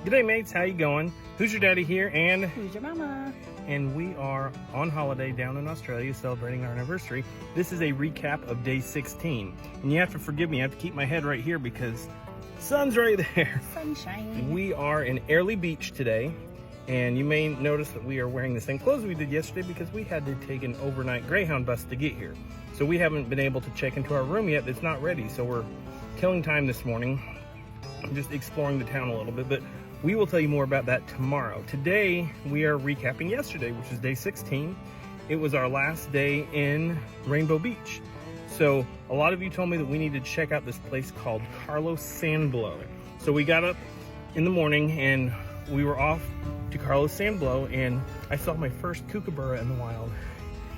G'day mates, how you going? Hoosier Daddy here, and Who's your mama? And we are on holiday down in Australia celebrating our anniversary. This is a recap of day 16. And you have to forgive me, I have to keep my head right here because sun's right there. Sunshine. We are in Airlie Beach today, and you may notice that we are wearing the same clothes we did yesterday because we had to take an overnight Greyhound bus to get here. So we haven't been able to check into our room yet. It's not ready, so we're killing time this morning, just exploring the town a little bit, but we will tell you more about that tomorrow. Today, we are recapping yesterday, which is day 16. It was our last day in Rainbow Beach. So a lot of you told me that we need to check out this place called Carlos Sandblow. So we got up in the morning and we were off to Carlos Sandblow, and I saw my first kookaburra in the wild.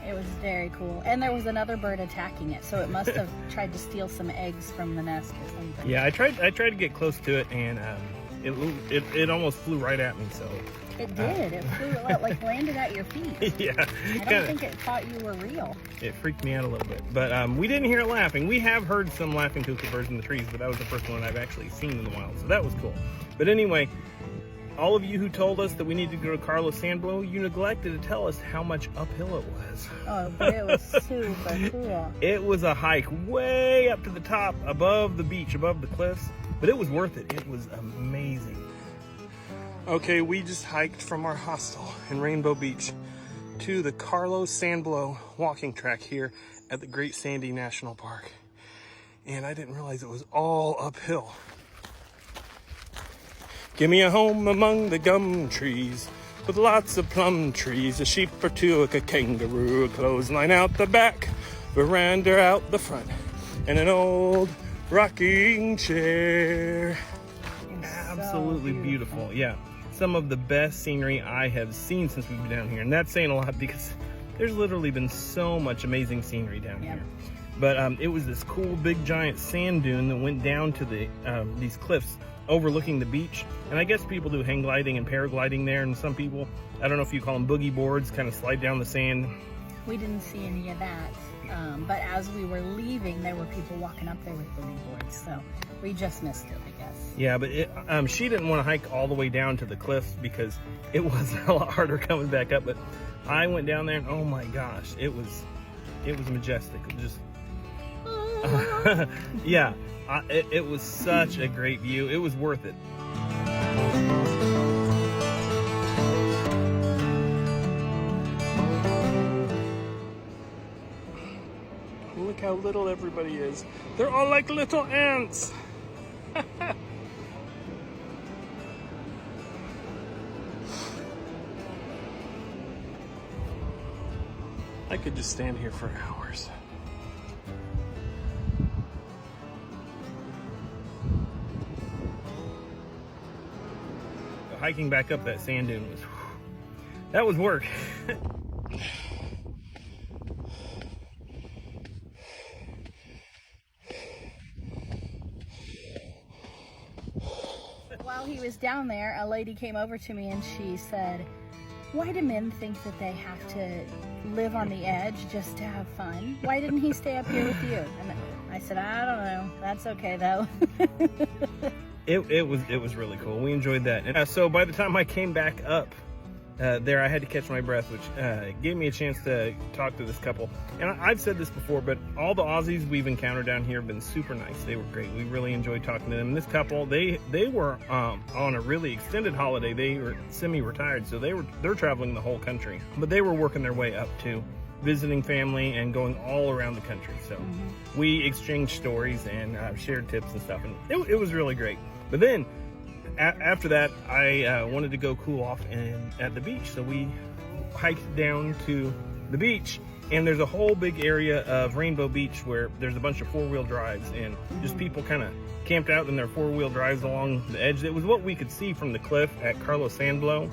It was very cool. And there was another bird attacking it, so it must have tried to steal some eggs from the nest or something. Yeah, I tried to get close to it, and it almost flew right at me. So it did. It flew, like landed at your feet. Yeah. I don't think it thought you were real. It freaked me out a little bit, but we didn't hear it laughing. We have heard some laughing kookaburras in the trees, but that was the first one I've actually seen in the wild, so that was cool. But anyway, all of you who told us that we need to go to Carlos Sandblow, you neglected to tell us how much uphill it was. Oh, but it was super cool. It was a hike way up to the top, above the beach, above the cliffs, but it was worth it. It was amazing. Okay, we just hiked from our hostel in Rainbow Beach to the Carlos Sandblow walking track here at the Great Sandy National Park. And I didn't realize it was all uphill. Give me a home among the gum trees with lots of plum trees, a sheep or two, a kangaroo, a clothesline out the back, veranda out the front, and an old rocking chair. Absolutely beautiful. Yeah, some of the best scenery I have seen since we've been down here, and that's saying a lot because there's literally been so much amazing scenery down here. But it was this cool big giant sand dune that went down to the these cliffs overlooking the beach, and I guess people do hang gliding and paragliding there, and some people, I don't know if you call them boogie boards, kind of slide down the sand. We didn't see any of that, but as we were leaving, there were people walking up there with boogie boards, so we just missed it, I guess. Yeah, but she didn't want to hike all the way down to the cliffs because it was a lot harder coming back up, but I went down there and oh my gosh, it was majestic. It just yeah, it was such a great view. It was worth it. Look how little everybody is. They're all like little ants. I could just stand here for hours. Hiking back up that sand dune was, that was work. While he was down there, a lady came over to me and she said, "Why do men think that they have to live on the edge just to have fun? Why didn't he stay up here with you?" And I said, "I don't know. That's okay though." It was really cool. We enjoyed that. And so by the time I came back up there, I had to catch my breath, which gave me a chance to talk to this couple. And I've said this before, but all the Aussies we've encountered down here have been super nice. They were great. We really enjoyed talking to them. And this couple, they were on a really extended holiday. They were semi-retired, so they're traveling the whole country. But they were working their way up to visiting family and going all around the country. So we exchanged stories and shared tips and stuff, and it was really great. But then after that, I wanted to go cool off at the beach, so we hiked down to the beach, and there's a whole big area of Rainbow Beach where there's a bunch of four-wheel drives, and just people kind of camped out in their four-wheel drives along the edge. It was what we could see from the cliff at Carlos Sandblow,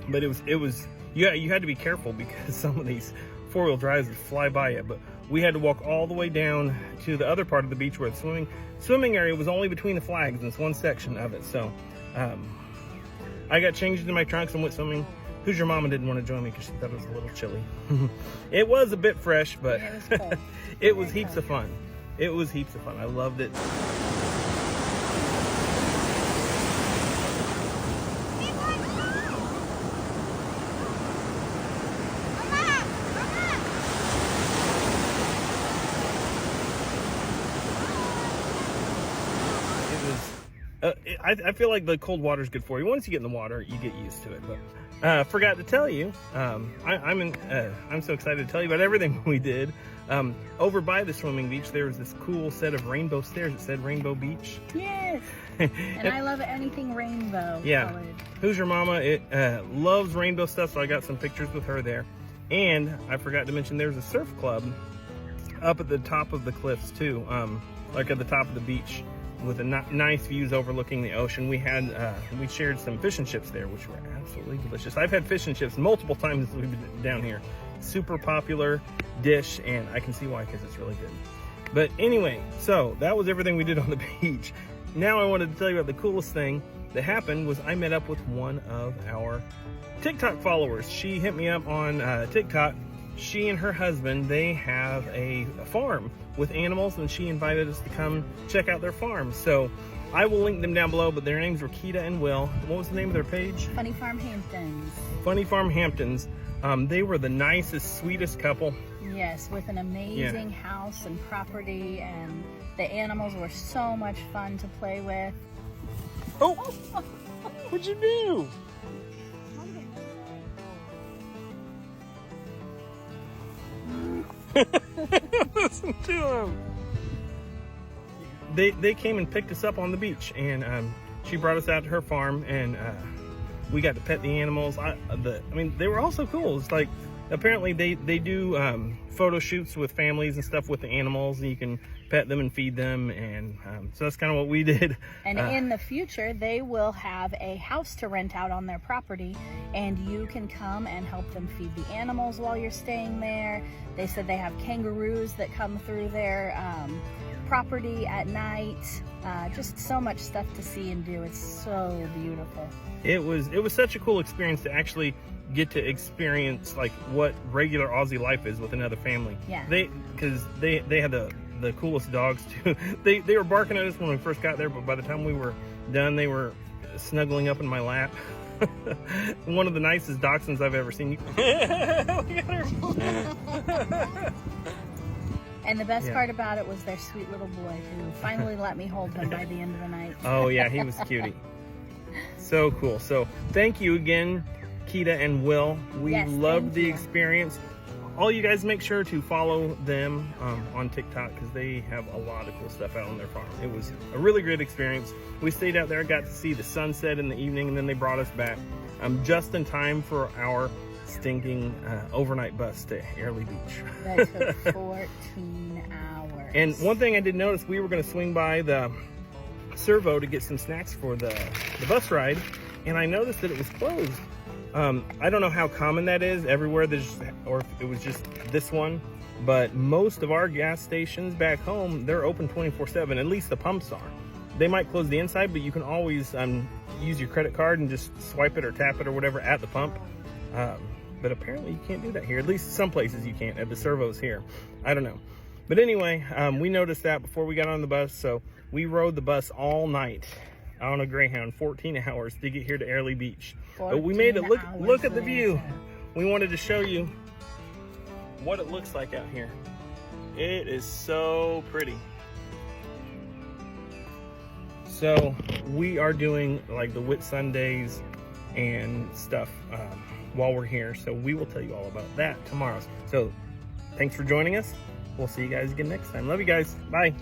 but it was you had to be careful because some of these four-wheel drives would fly by you. But we had to walk all the way down to the other part of the beach where the swimming area was only between the flags in this one section of it. So I got changed into my trunks and went swimming. Hoosier Mama didn't want to join me because she thought it was a little chilly. It was a bit fresh, but Yeah, it was cold. it was heaps of fun. It was heaps of fun. I loved it. I feel like the cold water is good for you. Once you get in the water, you get used to it. But forgot to tell you, I'm so excited to tell you about everything we did. Over by the swimming beach, there was this cool set of rainbow stairs. It said Rainbow Beach. Yes. And I love anything rainbow colored. Hoosier Mama loves rainbow stuff, so I got some pictures with her there. And I forgot to mention there's a surf club up at the top of the cliffs too, like at the top of the beach, with nice views overlooking the ocean. We shared some fish and chips there, which were absolutely delicious. I've had fish and chips multiple times since we've been down here. Super popular dish, and I can see why, because it's really good. But anyway, so that was everything we did on the beach. Now I wanted to tell you about the coolest thing that happened. Was I met up with one of our TikTok followers. She hit me up on TikTok. She and her husband, they have a farm with animals, and she invited us to come check out their farm. So I will link them down below, but their names were Keita and Will. What was the name of their page? Funny Farm Hamptons. Funny Farm Hamptons. They were the nicest, sweetest couple. Yes, with an amazing house and property, and the animals were so much fun to play with. Oh, what'd you do? Listen to him. They came and picked us up on the beach, and she brought us out to her farm, and we got to pet the animals. I mean, they were all so cool. It's like, apparently they do photo shoots with families and stuff with the animals, and you can pet them and feed them, and so that's kind of what we did. And in the future, they will have a house to rent out on their property, and you can come and help them feed the animals while you're staying there. They said they have kangaroos that come through their property at night. Just so much stuff to see and do. It's so beautiful. It was such a cool experience to actually get to experience like what regular Aussie life is with another family. Yeah. Because they had the coolest dogs too. They were barking at us when we first got there, but by the time we were done, they were snuggling up in my lap. One of the nicest dachshunds I've ever seen. Look at her. And the best part about it was their sweet little boy, who finally let me hold him by the end of the night. Oh yeah, he was cutie. So cool. So thank you again, Keita and Will. We loved the experience. All you guys, make sure to follow them on TikTok, because they have a lot of cool stuff out on their farm. It was a really great experience. We stayed out there, got to see the sunset in the evening, and then they brought us back just in time for our stinking overnight bus to Airlie Beach. That took 14 hours. And one thing I did notice, we were going to swing by the servo to get some snacks for the bus ride, and I noticed that it was closed. I don't know how common that is everywhere, or if it was just this one, but most of our gas stations back home, they're open 24/7. At least the pumps are. They might close the inside, but you can always use your credit card and just swipe it or tap it or whatever at the pump. But apparently you can't do that here. At least some places you can't, at the servos here. I don't know. But anyway, we noticed that before we got on the bus, so we rode the bus all night on a Greyhound, 14 hours to get here to Airlie Beach. But we made it look at the view. We wanted to show you what it looks like out here. It is so pretty. So we are doing like the Whit Sundays and stuff while we're here. So we will tell you all about that tomorrow. So thanks for joining us. We'll see you guys again next time. Love you guys. Bye.